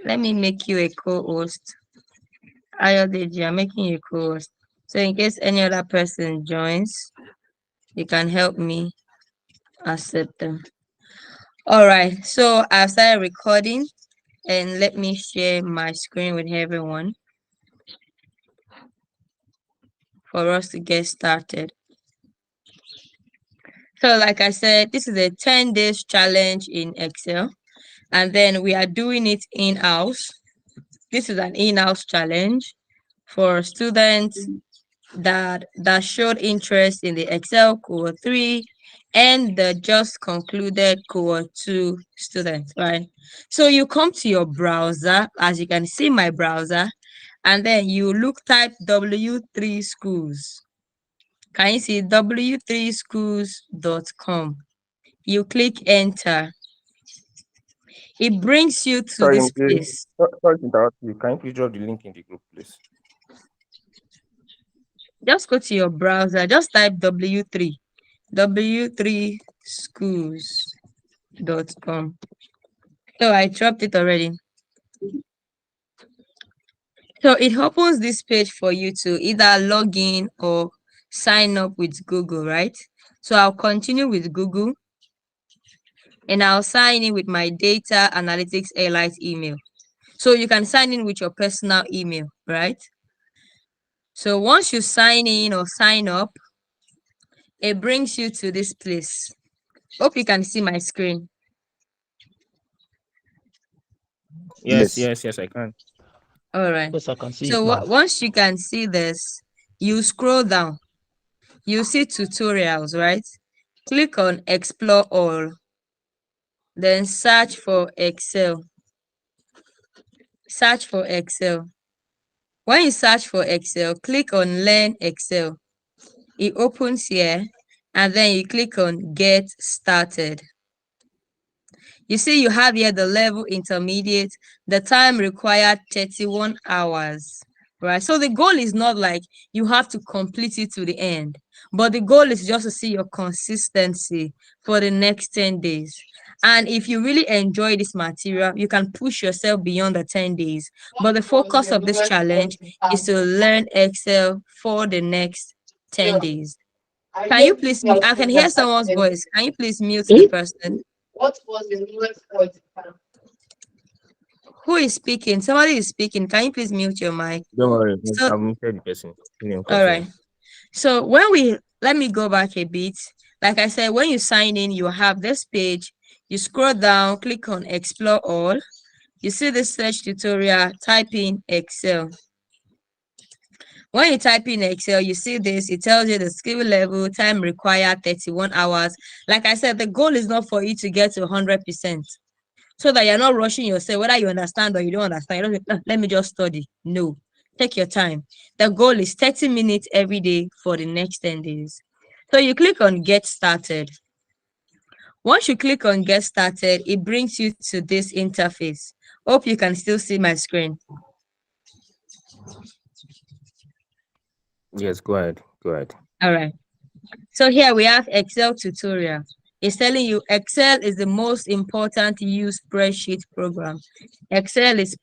Let me make you a co-host. Ayodeji, I'm making you a co-host. So in case any other person joins, you can help me accept them. All right. So I've started recording, and let me share my screen with everyone for us to get started. So like I said, this is a 10 days challenge in Excel, and then we are doing it in-house. This is an in-house challenge for students that showed interest in the Excel Cohort 3 and the just concluded Cohort 2 students, right? So you come to your browser, as you can see my browser, and then you type W3 schools. Can you see w3schools.com? You click enter. It brings you to this place. Sorry to interrupt you. Can you please drop the link in the group, please? Just go to your browser, just type w3schools.com. So I dropped it already. So it opens this page for you to either log in or sign up with Google, right? So I'll continue with Google, and I'll sign in with my Data Analytics Elite email. So you can sign in with your personal email, right? So once you sign in or sign up, it brings you to this place. Hope you can see my screen. Yes, I can. All right. Yes, I can see So it now. once you can see this, you scroll down. You see tutorials, right? Click on Explore All. Then search for Excel. Search for Excel. When you search for Excel, click on Learn Excel. It opens here, and then you click on Get Started. You see you have here the level intermediate, the time required 31 hours, right? So the goal is not like you have to complete it to the end, but the goal is just to see your consistency for the next 10 days. And if you really enjoy this material, you can push yourself beyond the 10 days. But the focus of this challenge is to learn Excel for the next 10 days. Can you please mute? I can hear someone's voice. Can you please mute the person? What was the newest point? Who is speaking? Somebody is speaking. Can you please mute your mic? Don't worry, So, I'm the person. all right. So let me go back a bit. Like I said, when you sign in, you have this page. You scroll down, click on Explore All. You see the search tutorial, type in Excel. When you type in Excel, you see this, it tells you the skill level, time required 31 hours. Like I said, the goal is not for you to get to 100%. So that you're not rushing yourself, whether you understand or you don't understand. You don't, let me just study. No, take your time. The goal is 30 minutes every day for the next 10 days. So you click on Get Started. Once you click on Get Started, it brings you to this interface. Hope you can still see my screen. Yes, go ahead. All right. So here we have Excel tutorial. It's telling you Excel is the most important used spreadsheet program. Excel is a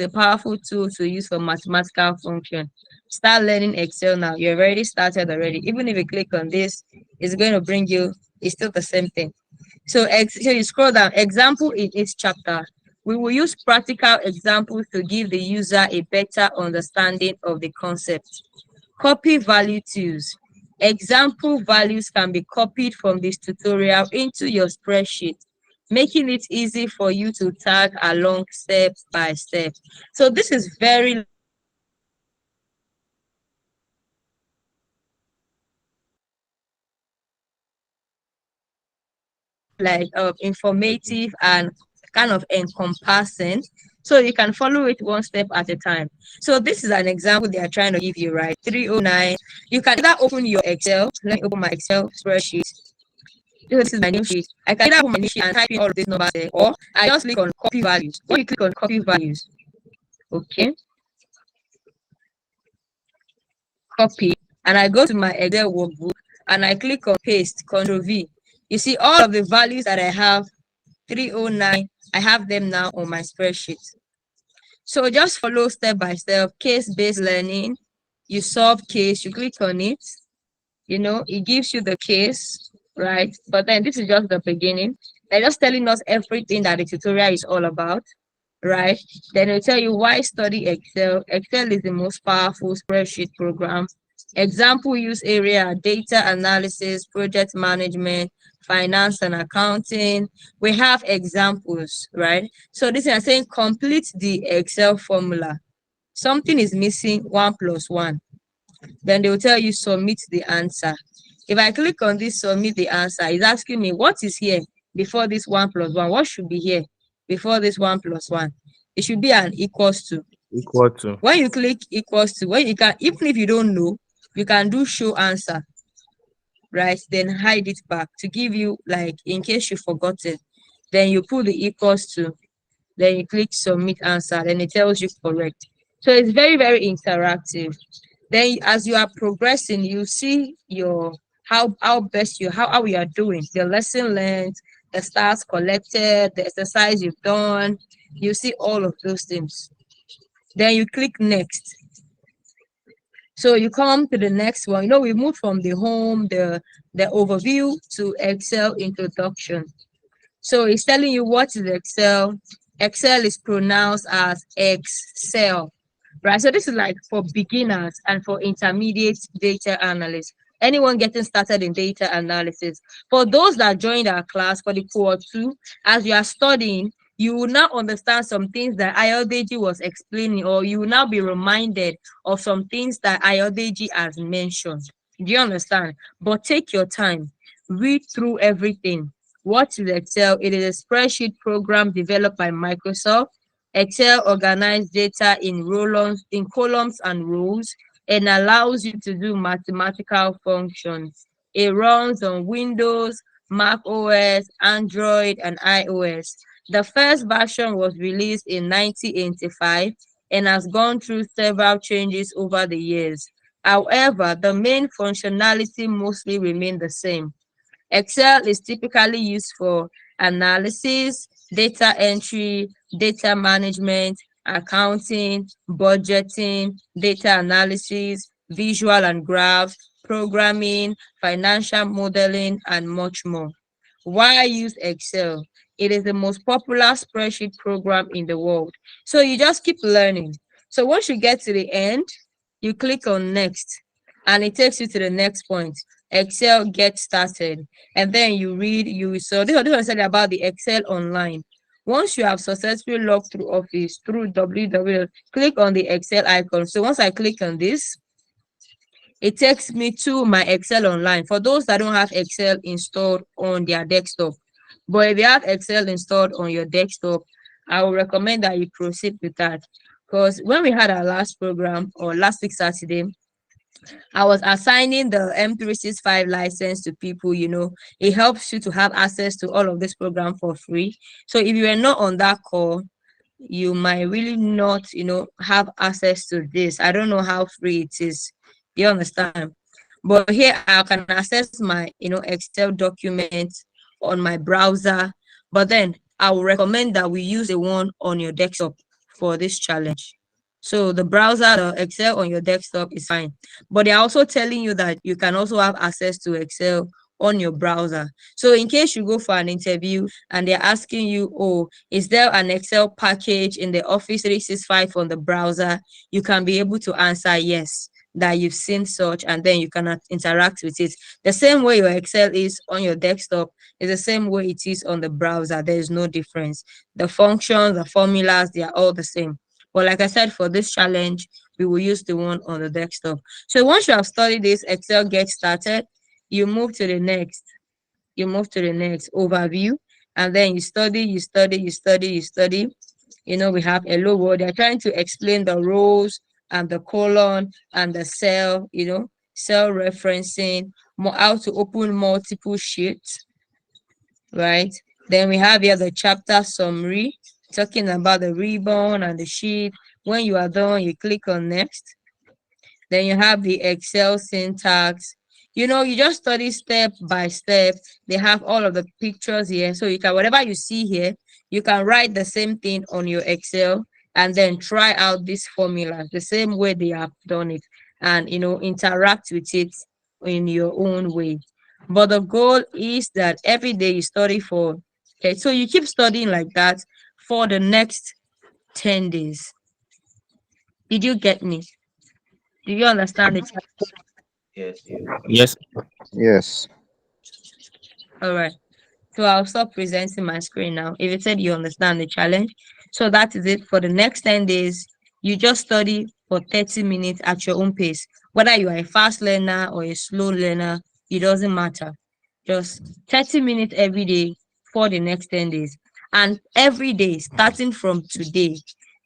powerful tool to use for mathematical function. Start learning Excel now. You've already started already. Even if you click on this, it's going to bring you, it's still the same thing. So you scroll down, example in each chapter. We will use practical examples to give the user a better understanding of the concept. Copy value tools. Example values can be copied from this tutorial into your spreadsheet, making it easy for you to tag along step by step. So this is very informative and kind of encompassing, so you can follow it one step at a time. So this is an example they are trying to give you, right? 309. You can either open your Excel. Let me open my Excel spreadsheet. This is my new sheet. I can either open my new sheet and type in all of these numbers there, or I just click on copy values. When you click on copy values, okay, copy, and I go to my Excel workbook and I click on paste, Ctrl V. You see all of the values that I have, 309, I have them now on my spreadsheet. So just follow step by step, case-based learning. You solve case, you click on it, it gives you the case, right? But then this is just the beginning. They're just telling us everything that the tutorial is all about, right? Then it'll tell you why study Excel. Excel is the most powerful spreadsheet program. Example use area, data analysis, project management, finance and accounting. We have examples, right? So this is saying complete the Excel formula. Something is missing, 1 + 1. Then they will tell you submit the answer. If I click on this submit the answer, it's asking me what is here before this 1 + 1. What should be here before this 1 + 1? It should be an equals to. Equal to. When you click equals to, when you can, even if you don't know, you can do show answer, right? Then hide it back to give you, like, in case you forgot it. Then you put the equals to, then you click submit answer, then it tells you correct. So it's very, very interactive. Then as you are progressing, you see your how best you how you are doing, the lesson learned, the stars collected, the exercise you've done. You see all of those things. Then you click next. So you come to the next one. We moved from the home, the overview to Excel introduction. So it's telling you what is Excel. Excel is pronounced as Excel, right? So this is like for beginners and for intermediate data analysts. Anyone getting started in data analysis. For those that joined our class for the cohort 2, as you are studying, you will now understand some things that Ayodeji was explaining, or you will now be reminded of some things that Ayodeji has mentioned. Do you understand? But take your time, read through everything. What is Excel? It is a spreadsheet program developed by Microsoft. Excel organizes data in columns and rows and allows you to do mathematical functions. It runs on Windows, Mac OS, Android, and iOS. The first version was released in 1985 and has gone through several changes over the years. However, the main functionality mostly remained the same. Excel is typically used for analysis, data entry, data management, accounting, budgeting, data analysis, visual and graphs, programming, financial modeling, and much more. Why use Excel? It is the most popular spreadsheet program in the world. So you just keep learning. So once you get to the end, you click on next, and it takes you to the next point. Excel get started, and then you read. So this is about the Excel Online. Once you have successfully logged through Office through www, click on the Excel icon. So once I click on this, it takes me to my Excel Online. For those that don't have Excel installed on their desktop, but if you have Excel installed on your desktop, I would recommend that you proceed with that. Because when we had our last program, or last week Saturday, I was assigning the M365 license to people. It helps you to have access to all of this program for free. So if you are not on that call, you might really not, have access to this. I don't know how free it is. You understand? But here I can access my, Excel documents on my browser. But then I would recommend that we use the one on your desktop for this challenge. So the browser, the Excel on your desktop is fine. But they're also telling you that you can also have access to Excel on your browser. So in case you go for an interview and they're asking you, oh, is there an Excel package in the Office 365 on the browser? You can be able to answer yes, that you've seen such, and then you can interact with it. The same way your Excel is on your desktop is the same way it is on the browser. There is no difference. The functions, the formulas, they are all the same. But like I said, for this challenge, we will use the one on the desktop. So once you have studied this, Excel get started, you move to the next. You move to the next overview, and then you study. We have hello world. They're trying to explain the rows and the column and the cell, cell referencing, how to open multiple sheets, right? Then we have here the chapter summary, talking about the ribbon and the sheet. When you are done, you click on next. Then you have the Excel syntax. You just study step by step. They have all of the pictures here. So you can, whatever you see here, you can write the same thing on your Excel, and then try out these formulas the same way they have done it, and interact with it in your own way. But the goal is that every day you study for, okay, so you keep studying like that for the next 10 days. Did you get me? Do you understand it? Yes, yes. Yes. Yes. All right. So I'll stop presenting my screen now. If you said you understand the challenge, so that is it for the next 10 days. You just study for 30 minutes at your own pace. Whether you are a fast learner or a slow learner, it doesn't matter. Just 30 minutes every day for the next 10 days. And every day, starting from today,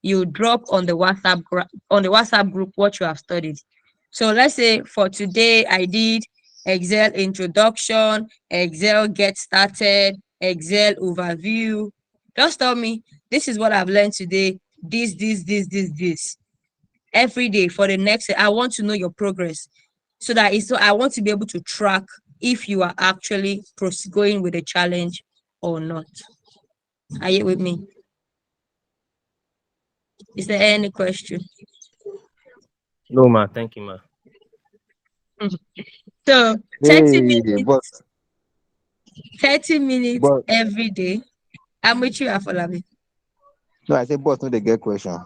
you drop on the WhatsApp group what you have studied. So let's say for today I did Excel introduction, Excel get started, Excel overview. Just tell me, this is what I've learned today. This. Every day for the next, I want to know your progress. So I want to be able to track if you are actually going with the challenge or not. Are you with me? Is there any question? No, ma. Thank you, ma. So Hey, but 30 minutes but every day. I'm with you, Afolabi. no, I say but no, they get question.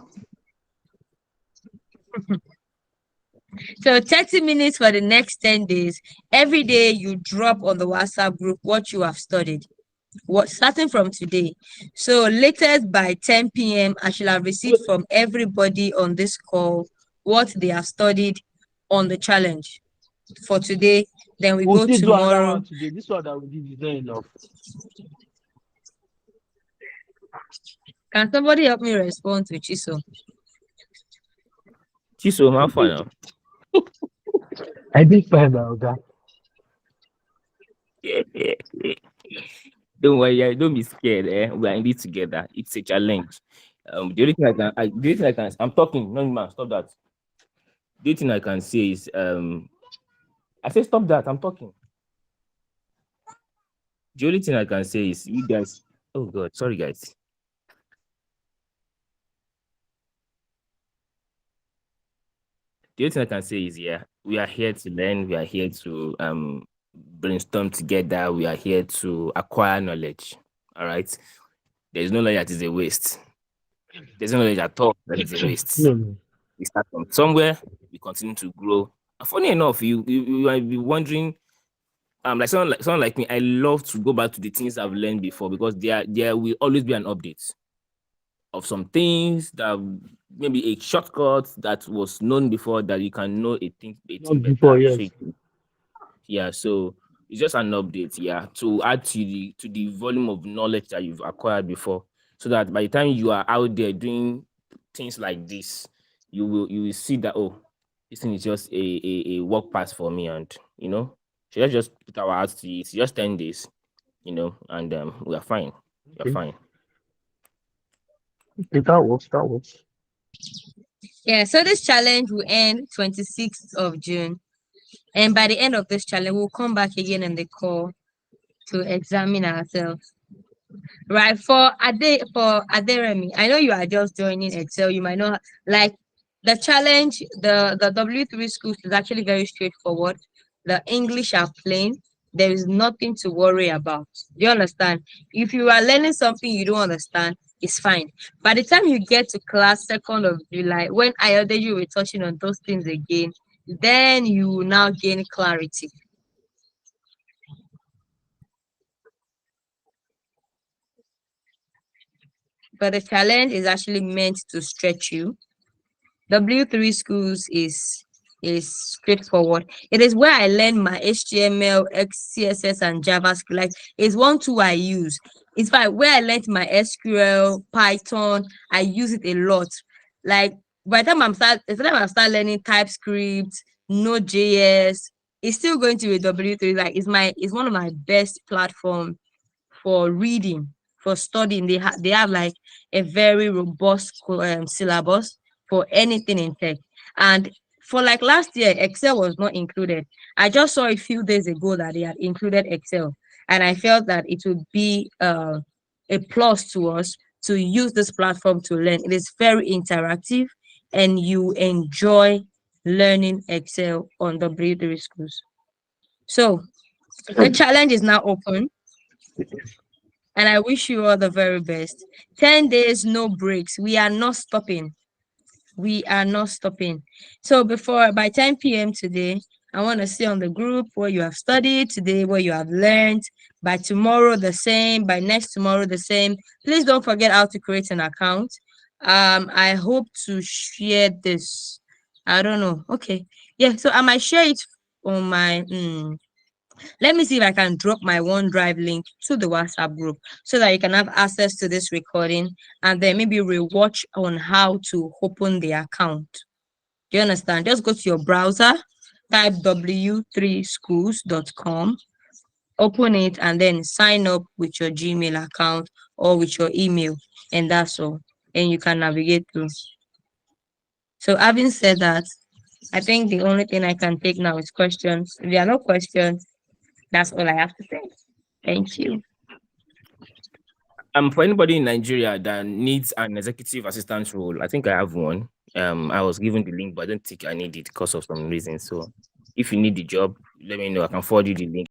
So 30 minutes for the next 10 days. Every day you drop on the WhatsApp group what you have studied. What starting from today. So latest by 10 p.m. I should have received from everybody on this call what they have studied on the challenge for today. Then we We'll go still do another tomorrow. one today. This one that we did is not enough. Can somebody help me respond to Chiso? Chiso, ma, fine now. I did find out that. Don't worry, don't be scared. We are in this together. It's a challenge. The only thing I can, I'm talking. No, man, stop that. The only thing I can say is, I say stop that. I'm talking. The only thing I can say is, you guys. Oh God, sorry guys. The only thing I can say is, yeah, we are here to learn. We are here to brainstorm together. We are here to acquire knowledge. All right. There's no knowledge that is a waste. There's no knowledge at all that is a waste. No. We start from somewhere, we continue to grow. And funny enough, you might be wondering, like someone like me, I love to go back to the things I've learned before because there will always be an update of some things that maybe a shortcut that was known before that you can know a thing Not better. before, yes. Yeah, so it's just an update, yeah, to add to the volume of knowledge that you've acquired before, so that by the time you are out there doing things like this, you will see that, oh, this thing is just a work pass for me, and so let's just put our hearts to it. It's just 10 days, and we are fine. We are Okay. fine. Okay, that works. Yeah, so this challenge will end 26th of June. And by the end of this challenge, we'll come back again in the call to examine ourselves. Right, for Aderemi, I know you are just joining Excel. You might not like the challenge. The W3 schools is actually very straightforward. The English are plain. There is nothing to worry about. Do you understand? If you are learning something you don't understand, it's fine. By the time you get to class 2nd of July, when Ayodeji will be touching on those things again, then you will now gain clarity. But the challenge is actually meant to stretch you. W3 schools is straightforward. It is where I learn my HTML, CSS, and JavaScript. Like it's 1-2 I use. It's where I learned my SQL, Python. I use it a lot. Like by the time I start learning TypeScript, Node.js, it's still going to be W3. Like it's one of my best platform for reading, for studying. They have like a very robust syllabus for anything in tech. And for like last year, Excel was not included. I just saw a few days ago that they had included Excel, and I felt that it would be a plus to us to use this platform to learn. It is very interactive and you enjoy learning Excel on W3 Schools. So the challenge is now open and I wish you all the very best. 10 days, no breaks. We are not stopping. We are not stopping. So by 10 p.m. today, I want to see on the group what you have studied today, what you have learned. By tomorrow, the same. By next tomorrow, the same. Please don't forget how to create an account. I hope to share this. I don't know. Okay. Yeah, so I might share it on my let me see if I can drop my OneDrive link to the WhatsApp group so that you can have access to this recording and then maybe rewatch on how to open the account. Do you understand? Just go to your browser, type w3schools.com, open it, and then sign up with your Gmail account or with your email, and that's all. And you can navigate through. So having said that, I think the only thing I can take now is questions. If there are no questions, that's all I have to say. Thank you. For anybody in Nigeria that needs an executive assistant role, I think I have one. I was given the link, but I don't think I need it because of some reason. So if you need the job, let me know. I can forward you the link.